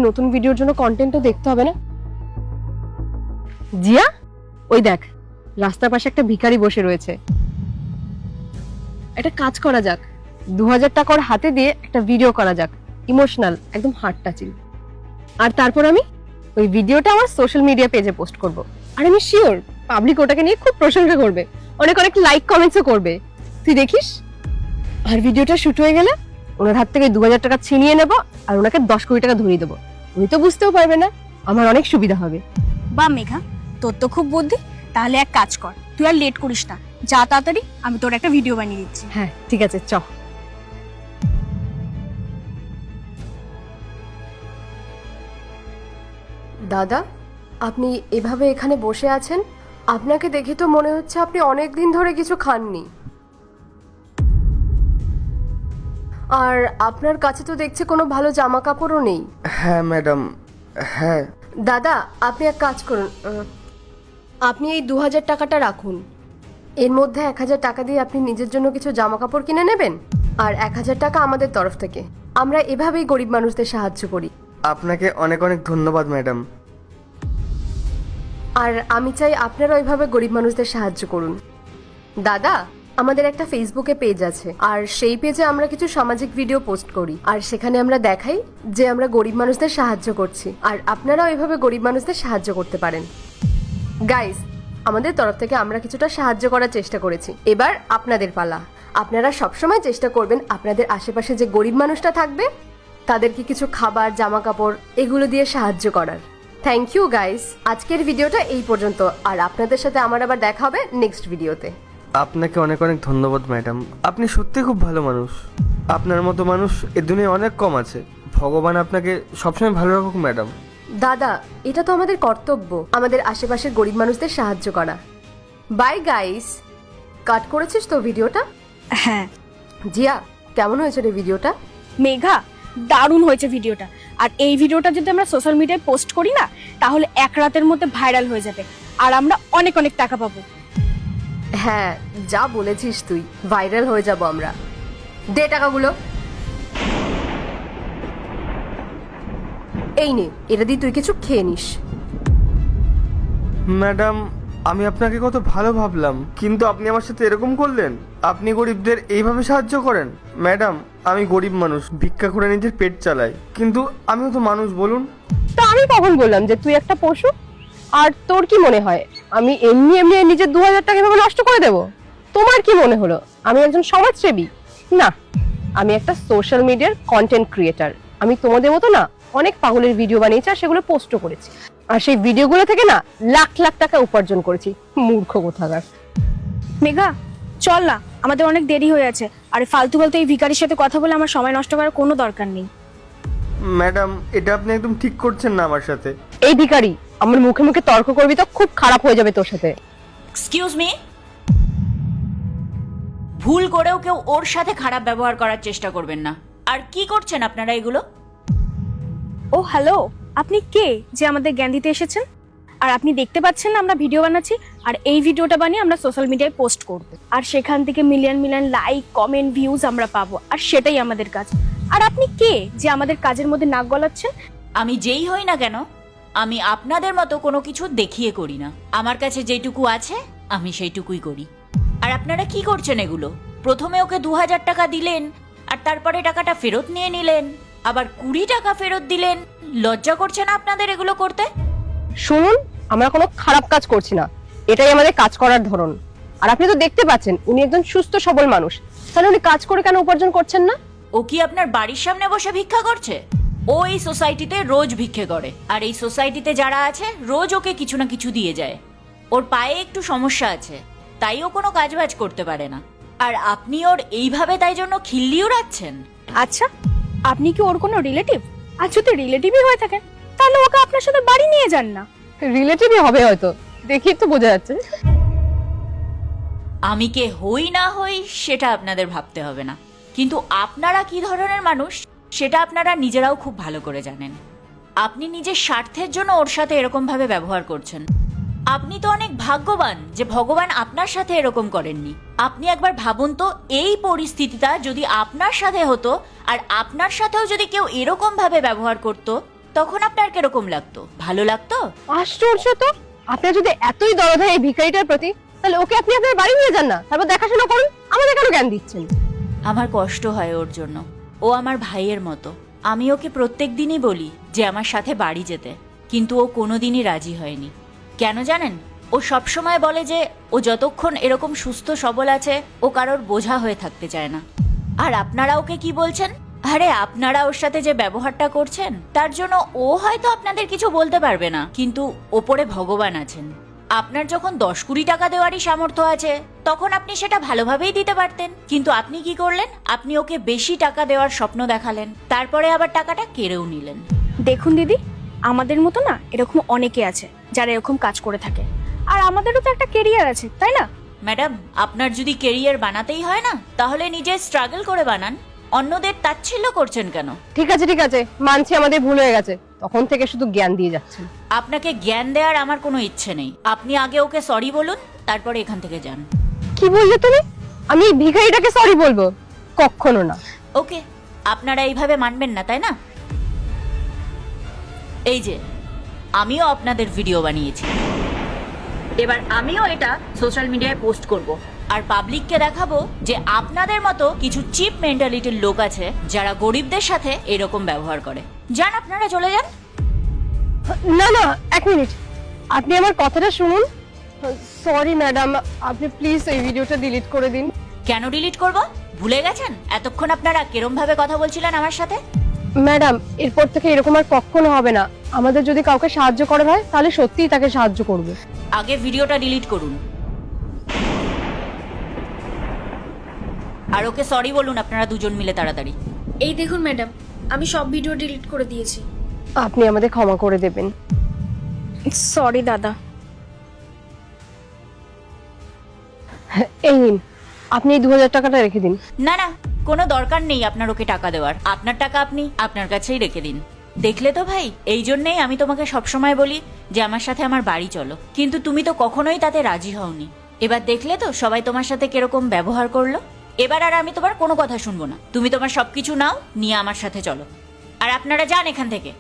নতুন ভিডিওর জন্য কন্টেন্টও দেখতে হবে না। জিয়া, ওই দেখ রাস্তার পাশে একটা ভিখারি বসে রয়েছে। একটা কাজ করা যাক, 2000 টাকা ওর হাতে দিয়ে একটা ভিডিও করা যাক, ইমোশনাল, একদম হার্ট টাচিং। আর তারপর আমি ওই ভিডিওটা আমার সোশ্যাল মিডিয়া পেজে পোস্ট করব। আর আমি শিওর পাবলিক ওটাকে নিয়ে খুব প্রশংসা করবে, অনেক অনেক লাইক কমেন্টসও করবে, তুই দেখিস। আর ভিডিওটা শুট হয়ে গেলে ওনার হাত থেকে 2000 টাকা ছিনিয়ে নেবো আর ওনাকে 10 কোটি টাকা ধরিয়ে দেবো। উনি তো বুঝতেও পারবে না, আমার অনেক সুবিধা হবে। বা মেঘা, তোর তো খুব বুদ্ধি। তাহলে এক কাজ কর, তুই আর লেট করিস না, যা তাড়াতাড়ি, আমি তোর একটা ভিডিও বানিয়ে দিচ্ছি। হ্যাঁ ঠিক আছে, চ। দাদা, আপনি এভাবে এখানে বসে আছেন, আপনাকে দেখে তো মনে হচ্ছে আপনি অনেক দিন ধরে কিছু খাননি। আর আপনার কাছে তো দেখছি কোনো ভালো জামা কাপড়ও নেই। হ্যাঁ ম্যাডাম, হ্যাঁ। দাদা, আপনি এক কাজ করুন, আপনি এই 2000 টাকাটা রাখুন। এর মধ্যে 1000 টাকা দিয়ে আপনি নিজের জন্য কিছু জামা কাপড় কিনে নেবেন, আর 1000 টাকা আমাদের তরফ থেকে। আমরা এভাবেই গরিব মানুষদের সাহায্য করি। আপনাকে অনেক অনেক ধন্যবাদ ম্যাডাম। আর আমি চাই আপনারা ওইভাবে গরিব মানুষদের সাহায্য করুন। দাদা, আমাদের একটা ফেসবুকে পেজ আছে, আর সেই পেজে আমরা কিছু সামাজিক ভিডিও পোস্ট করি, আর সেখানে আমরা দেখাই যে আমরা গরিব মানুষদের সাহায্য করছি, আর আপনারাও এভাবে গরিব মানুষদের সাহায্য করতে পারেন। গাইস, আমাদের তরফ থেকে আমরা কিছুটা সাহায্য করার চেষ্টা করেছি, এবার আপনাদের পালা। আপনারা সবসময় চেষ্টা করবেন আপনাদের আশেপাশে যে গরিব মানুষটা থাকবে তাদেরকে কিছু খাবার, জামা কাপড় এগুলো দিয়ে সাহায্য করার। থ্যাংক ইউ গাইস, আজকের ভিডিওটা এই পর্যন্ত, আর আপনাদের সাথে আমার আবার দেখা হবে নেক্সট ভিডিওতে। আপনাকে অনেক অনেক ধন্যবাদ ম্যাডাম, আপনি সত্যি খুব ভালো মানুষ। আপনার মতো মানুষ এ দুনিয়ায় অনেক কম আছে। ভগবান আপনাকে সবসময় ভালো রাখুক ম্যাডাম। দাদা, এটা তো আমাদের কর্তব্য, আমাদের আশেপাশের গরিব মানুষদের সাহায্য করা। Bye guys. কাট করেছিস তো ভিডিওটা? হ্যাঁ। জিয়া, কেমন হয়েছে রে ভিডিওটা? মেঘা, দারুণ হয়েছে ভিডিওটা। আর এই ভিডিওটা যদি আমরা সোশ্যাল মিডিয়ায় পোস্ট করি না, তাহলে এক রাতের মধ্যে ভাইরাল হয়ে যাবে, আর আমরা অনেক অনেক টাকা পাবো। হ্যাঁ, যা বলেছিস তুই, ভাইরাল হয়ে যাব আমরা। দে টাকাগুলো। এই নে, এটা দিয়ে তুই কিছু খেয়ে নিস। ম্যাডাম, আমি আপনাকে কত ভালো ভাবলাম, কিন্তু আপনি আমার সাথে এরকম করলেন। আপনি গরিবদের এইভাবে সাহায্য করেন? ম্যাডাম, আমি গরিব মানুষ, ভিক্ষা করে নিজের পেট চালাই, কিন্তু আমিও তো মানুষ, বলুন। তা আমি কখন বললাম যে তুই একটা পশু? আর তোর কি মনে হয় আমি এমনি এমনি নিজের 2000 টাকা এভাবে নষ্ট করে দেব? তোমার কি মনে হলো আমি একজন সমাজসেবী? না, আমি একটা সোশ্যাল মিডিয়ার কন্টেন্ট ক্রিয়েটার। আমি তোমাদের মতো না অনেক পাগলের ভিডিও বানিয়েছি আর সেগুলো পোস্টও করেছি, আর সেই ভিডিওগুলো থেকে না লাখ লাখ টাকা উপার্জন করেছি। মূর্খ কোথাকার। মেঘা, চল না, আমাদের অনেক দেরি হয়ে আছে। আর ফালতু ফালতু এই ভিখারির সাথে কথা বলে আমার সময় নষ্ট করার কোনো দরকার নেই। ম্যাডাম, এটা আপনি একদম ঠিক করছেন না আমার সাথে। এই ভিখারি, আমার মুখে মুখে তর্ক করবি তো খুব খারাপ হয়ে যাবে তোর সাথে। এক্সকিউজ মি, ভুল করেও কেউ ওর সাথে খারাপ ব্যবহার করার চেষ্টা করবেন না। আর কি করছেন আপনারা এগুলো? ও হ্যালো, আপনি কে যে আমাদের জ্ঞান দিতে এসেছেন? আর আপনি দেখতে পাচ্ছেন না আমরা ভিডিও বানাচ্ছি, আর এই ভিডিওটা বানিয়ে আমরা সোশ্যাল মিডিয়ায় পোস্ট করব, আর সেখান থেকে million million like, comment, views আমরা পাবো, আর সেটাই আমাদের কাজ। আর আপনি কে যে আমাদের কাজের মধ্যে নাক গলাচ্ছেন? আমি যেই হই না কেন, আমি আপনাদের মতো কোনো কিছু দেখিয়ে করি না। আমার কাছে যেটুকু আছে আমি সেইটুকুই করি। আর আপনারা কি করছেন এগুলো? প্রথমে ওকে 2000 টাকা দিলেন, আর তারপরে টাকাটা ফেরত নিয়ে নিলেন, আবার 20 টাকা ফেরত দিলেন। লজ্জা করছে না আপনাদের এগুলো করতে? শুনুন, আমরা কোনো খারাপ কাজ করছি না, এটাই আমাদের কাজ করার ধরন। আর আপনি তো দেখতে পাচ্ছেন উনি একজন সুস্থ সবল মানুষ, তাহলে উনি কাজ করে কেন উপার্জন করছেন না? ও কি আপনার বাড়ির সামনে বসে ভিক্ষা করছে? ও এই সোসাইটিতে রোজ ভিক্ষে করে, আর এই সোসাইটিতে যারা আছে রোজ ওকে কিছু না কিছু দিয়ে যায়। ওর পায়ে একটু সমস্যা আছে, তাই ও কোনো কাজবাজ করতে পারে না। আর আপনি ওর এইভাবে তাই জন্য খিল্লি উড়াচ্ছেন? আচ্ছা, আপনি কি ওর কোনো রিলেটিভ? আর যদি রিলেটিভই হয়ে থাকেন, তাহলে ওকে আপনার সাথে বাড়ি নিয়ে যান না। রিলেটিভই হবে হয়তো, দেখি তো বোঝা যাচ্ছে। আমি কে হই না হই সেটা আপনাদের ভাবতে হবে না, কিন্তু আপনারা কি ধরনের মানুষ সেটা আপনারা নিজেরাও খুব ভালো করে জানেন। আপনি নিজের স্বার্থের জন্য ওর সাথে এরকম ভাবে ব্যবহার করছেন। আপনি তো অনেক ভাগ্যবান যে ভগবান আপনার সাথে এরকম করেননি। আপনি একবার ভাবুন তো, এই পরিস্থিতিটা যদি আপনার সাথে হতো, আর আপনার সাথেও যদি কেউ এরকম ভাবে ব্যবহার করতো, তখন আপনার কিরকম লাগতো? ভালো লাগতো? আশ্চর্য তো, আপনার যদি এতই দরদ হয় এই ভিখারিটার প্রতি, তাহলে ওকে আপনি আপনার বাড়ি নিয়ে যান না, তারপর দেখাশোনা করুন। আমাদের কেন জ্ঞান দিচ্ছেন? আমার কষ্ট হয় ওর জন্য। ও আমার ভাইয়ের মতো। আমি ওকে প্রত্যেক দিনই বলি যে আমার সাথে বাড়ি যেতে, কিন্তু ও কোনোদিনই রাজি হয়নি। কেন জানেন? ও সবসময় বলে যে ও যতক্ষণ এরকম সুস্থ সবল আছে ও কারোর বোঝা হয়ে থাকতে চায় না। আর আপনারা ওকে কি বলছেন? আরে আপনারা ওর সাথে যে ব্যবহারটা করছেন তার জন্য ও হয়তো আপনাদের কিছু বলতে পারবে না, কিন্তু ওপরে ভগবান আছেন। আপনার যখন 10-20 টাকা দেওয়ারই সামর্থ্য আছে তখন আপনি সেটা ভালোভাবেই দিতে পারতেন, কিন্তু আপনি কি করলেন? আপনি ওকে বেশি টাকা দেওয়ার স্বপ্ন দেখালেন, তারপরে আবার টাকাটা কেড়েও নিলেন। দেখুন দিদি, আমাদের মতো না এরকম অনেকে আছে যারা এরকম কাজ করে থাকে, আর আমাদেরও তো একটা কেরিয়ার আছে, তাই না? ম্যাডাম, আপনার যদি কেরিয়ার বানাতেই হয় না তাহলে নিজে স্ট্রাগল করে বানান। অন্যদের তাচ্ছিল্য করছেন কেন? ঠিক আছে, মানছি আমাদের ভুল হয়ে গেছে, তখন থেকে শুধু জ্ঞান দিয়ে যাচ্ছেন। আপনাকে জ্ঞান দেওয়ার আমার কোনো ইচ্ছে নেই। আপনি আগে ওকে সরি বলুন, তারপরে এখান থেকে যান। কি বললে তুমি? আমি এই ভিখারিটাকে সরি বলবো? কখনো না। ওকে, আপনারা এইভাবে মানবেন না, তাই না? এই যে আমিও আপনাদের ভিডিও বানিয়েছি, এবার আমিও এটা সোশ্যাল মিডিয়ায় পোস্ট করব আর পাবলিককে দেখাবো যে আপনাদের মতো কিছু চিপ মেন্টালিটির লোক আছে যারা গরিবদের সাথে এরকম ব্যবহার করে। যান, আপনারা চলে যান। না, এক মিনিট, আপনি আমার কথাটা শুনুন। সরি ম্যাডাম, আপনি প্লিজ এই ভিডিওটা ডিলিট করে দিন। কেন ডিলিট করব? ভুলে গেছেন এতক্ষণ আপনারা কিরম ভাবে কথা বলছিলেন আমার সাথে? ম্যাডাম, এরপর থেকে এরকম আর কখনো হবে না। আমাদের যদি কাউকে সাহায্য করার হয় তাহলে সত্যিই তাকে সাহায্য করবে। আগে ভিডিওটা ডিলিট করুন আর ওকে সরি বলুন আপনারা দুজন মিলে তাড়াতাড়ি। এই দেখুন ম্যাডাম, আমি সব ভিডিও ডিলিট করে দিয়েছি। আপনি আমাদের ক্ষমা করে দেবেন। সরি দাদা। এই নিন, আপনি এই 2000 টাকাটা রেখে দিন। না না, কোনো দরকার নেই আপনার ওকে টাকা দেওয়ার। আপনার টাকা আপনি আপনার কাছেই রেখে দিন। দেখলে তো ভাই, এই জন্যই আমি তোমাকে সবসময় বলি যে আমার সাথে আমার বাড়ি চলো, কিন্তু তুমি তো কখনোই তাতে রাজি হওনি। এবার দেখলে তো সবাই তোমার সাথে কিরকম ব্যবহার করলো। এবার আর আমি তোমার কোনো কথা শুনবো না। তুমি তোমার সবকিছু নাও, নিয়ে আমার সাথে চলো। আর আপনারা যান এখান থেকে।